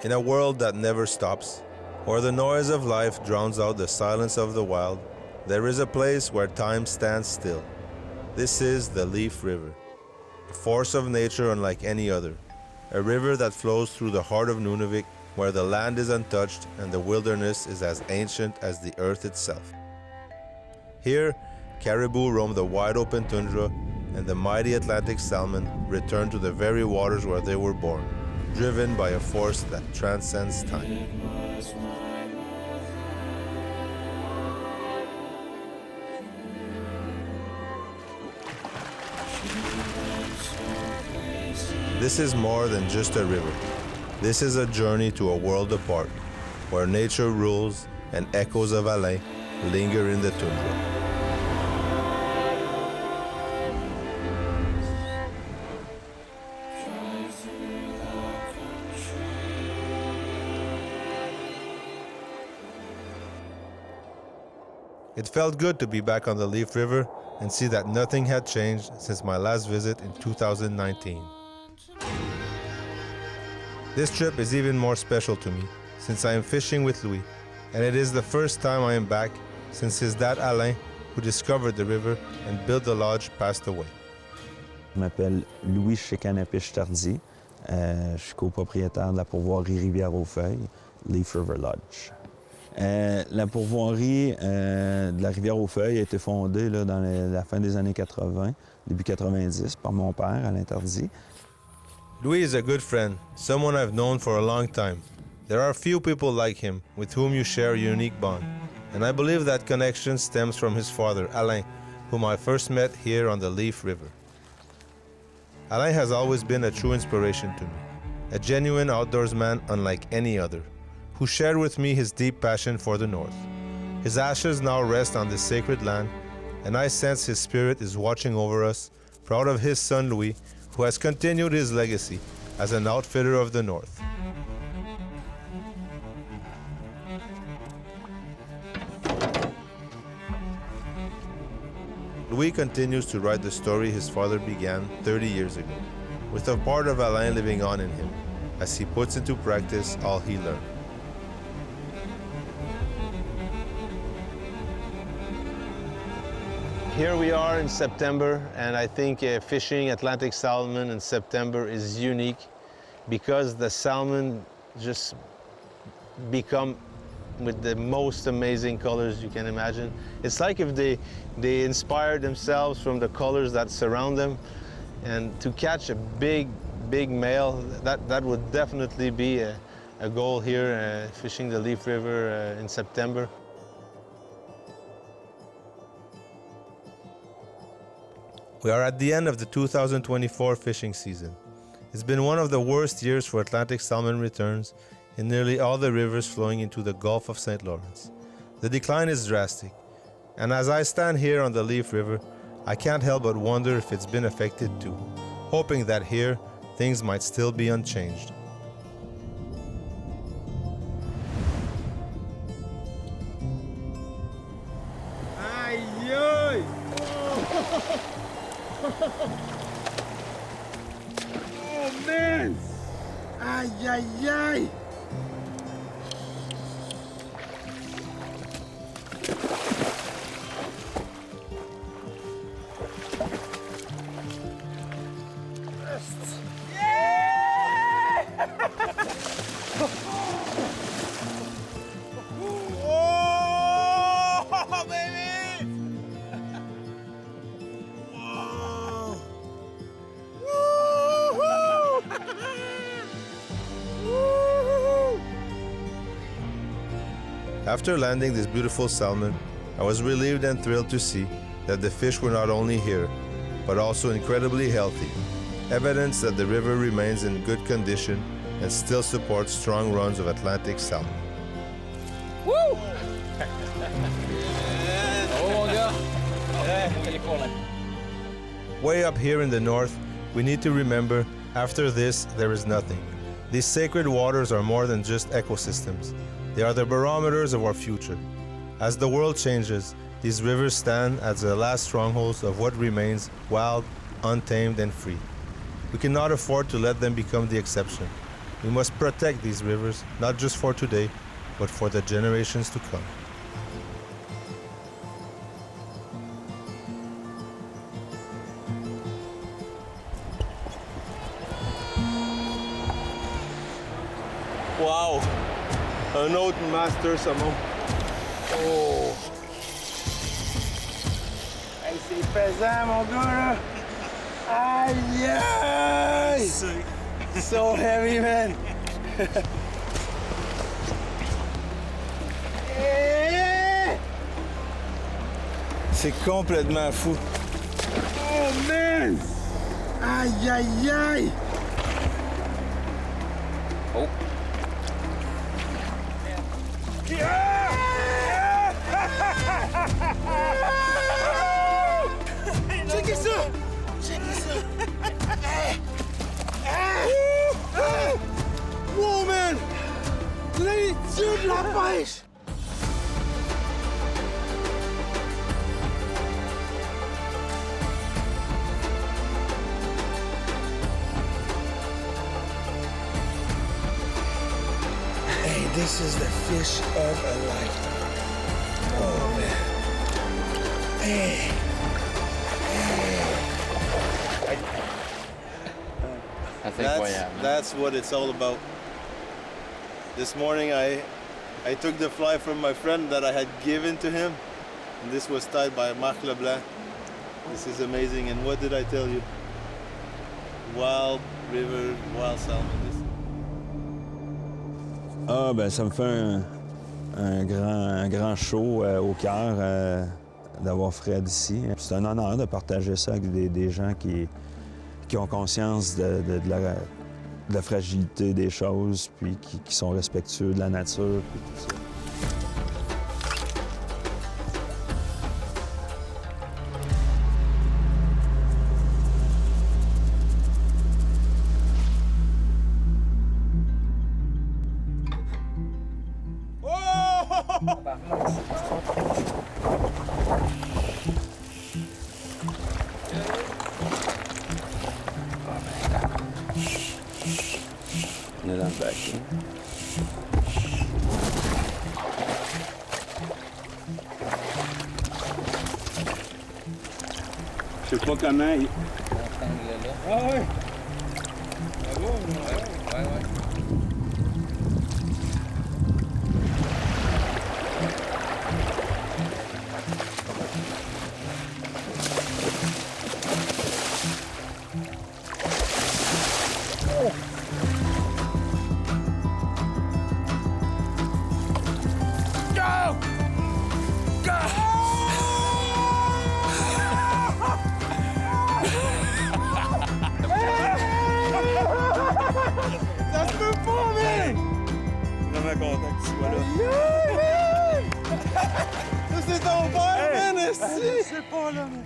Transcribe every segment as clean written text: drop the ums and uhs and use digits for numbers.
In a world that never stops, where the noise of life drowns out the silence of the wild, there is a place where time stands still. This is the Leaf River, a force of nature unlike any other, a river that flows through the heart of Nunavik, where the land is untouched and the wilderness is as ancient as the earth itself. Here, caribou roam the wide-open tundra, and the mighty Atlantic salmon return to the very waters where they were born, driven by a force that transcends time. This is more than just a river. This is a journey to a world apart, where nature rules and echoes of Alain linger in the tundra. It felt good to be back on the Leaf River and see that nothing had changed since my last visit in 2019. This trip is even more special to me since I am fishing with Louis, and it is the first time I am back since his dad Alain, who discovered the river and built the lodge, passed away. Je m'appelle Louis Shecanapish-Tardif. Je suis copropriétaire de la pourvoirie Rivière-aux-Feuilles, Leaf River Lodge. La pourvoirie de la Rivière-aux-Feuilles a été fondée là, dans la fin des années 80, début 90, par mon père, Alain Tardif. Louis is a good friend, someone I've known for a long time. There are few people like him with whom you share a unique bond, and I believe that connection stems from his father, Alain, whom I first met here on the Leaf River. Alain has always been a true inspiration to me, a genuine outdoorsman unlike any other, who shared with me his deep passion for the North. His ashes now rest on this sacred land, and I sense his spirit is watching over us, proud of his son Louis, who has continued his legacy as an outfitter of the North. Louis continues to write the story his father began 30 years ago, with a part of Alain living on in him, as he puts into practice all he learned. Here we are in September, and I think fishing Atlantic salmon in September is unique because the salmon just become with the most amazing colors you can imagine. It's like if they inspired themselves from the colors that surround them, and to catch a big male, that would definitely be a goal here, fishing the Leaf River in September. We are at the end of the 2024 fishing season. It's been one of the worst years for Atlantic salmon returns in nearly all the rivers flowing into the Gulf of St. Lawrence. The decline is drastic, and as I stand here on the Leaf River, I can't help but wonder if it's been affected too, hoping that here things might still be unchanged. Oh man! Ay, ay, ay! Yeah! Oh, baby! After landing this beautiful salmon, I was relieved and thrilled to see that the fish were not only here, but also incredibly healthy, evidence that the river remains in good condition and still supports strong runs of Atlantic salmon. Woo! Oh, yeah. Way up here in the north, we need to remember, after this, there is nothing. These sacred waters are more than just ecosystems. They are the barometers of our future. As the world changes, these rivers stand as the last strongholds of what remains wild, untamed, and free. We cannot afford to let them become the exception. We must protect these rivers, not just for today, but for the generations to come. Wow! Un autre master saumon. Oh! Hey, c'est pesant, mon gars, là! Aïe, aïe! So heavy, man! C'est complètement fou. Oh, man! Aïe, aïe, aïe! Oh. Checkez ça! Checkez ça! Wow, man! Les dieux de la pêche! Hey, this is the fish of a lifetime. Oh, man. Hey. That's incroyable. That's what it's all about. This morning I took the fly from my friend that I had given to him. And this was tied by Marc Leblanc. This is amazing. And what did I tell you? Wild river, wild salmon. Ah, ben ça me fait un grand show au cœur d'avoir Fred ici. C'est un honneur de partager ça avec des gens qui ont conscience de la fragilité des choses, puis qui sont respectueux de la nature, puis tout ça. On est dans le bac. Je sais pas comment. Ah ouais! Bravo! Ouais, ouais. Ça se peut pas, man! Vraiment content que tu sois là. Ça, c'est ton père, man, ici! Je sais pas, là, mais...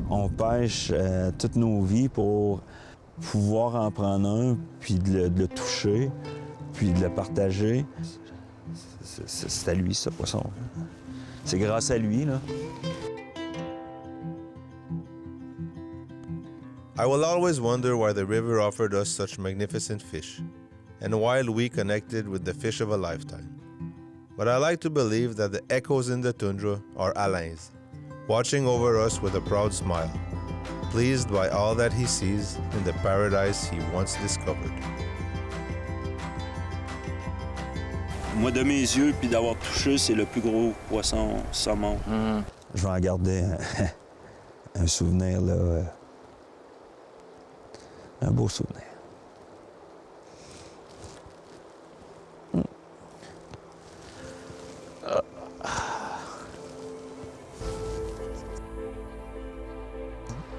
On pêche toutes nos vies pour pouvoir en prendre un, puis de le toucher, puis de le partager. C'est à lui, ce poisson. C'est grâce à lui, là. I will always wonder why the river offered us such magnificent fish, and why Louis connected with the fish of a lifetime. But I like to believe that the echoes in the tundra are Alain's, watching over us with a proud smile, pleased by all that he sees in the paradise he once discovered. Moi, de mes yeux, puis d'avoir touché, c'est le plus gros poisson saumon. Je vais en garder un souvenir, là, un beau souvenir.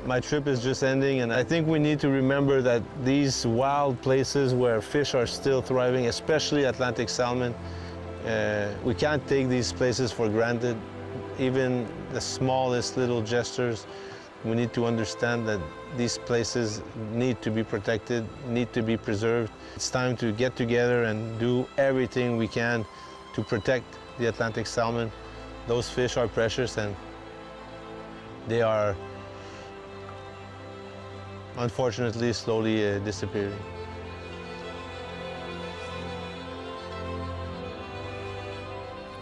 My trip is just ending, and I think we need to remember that these wild places where fish are still thriving, especially Atlantic salmon, we can't take these places for granted. Even the smallest little gestures We need to understand that these places need to be protected, need to be preserved. It's time to get together and do everything we can to protect the Atlantic salmon. Those fish are precious and they are unfortunately slowly disappearing.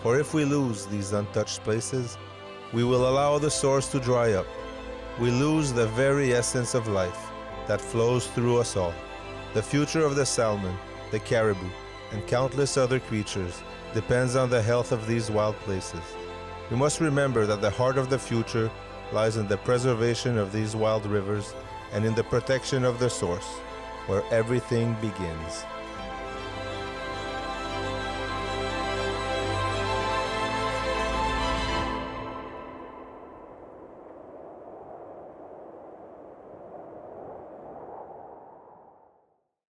For if we lose these untouched places, we will allow the source to dry up. We lose the very essence of life that flows through us all. The future of the salmon, the caribou, and countless other creatures depends on the health of these wild places. We must remember that the heart of the future lies in the preservation of these wild rivers and in the protection of the source, where everything begins.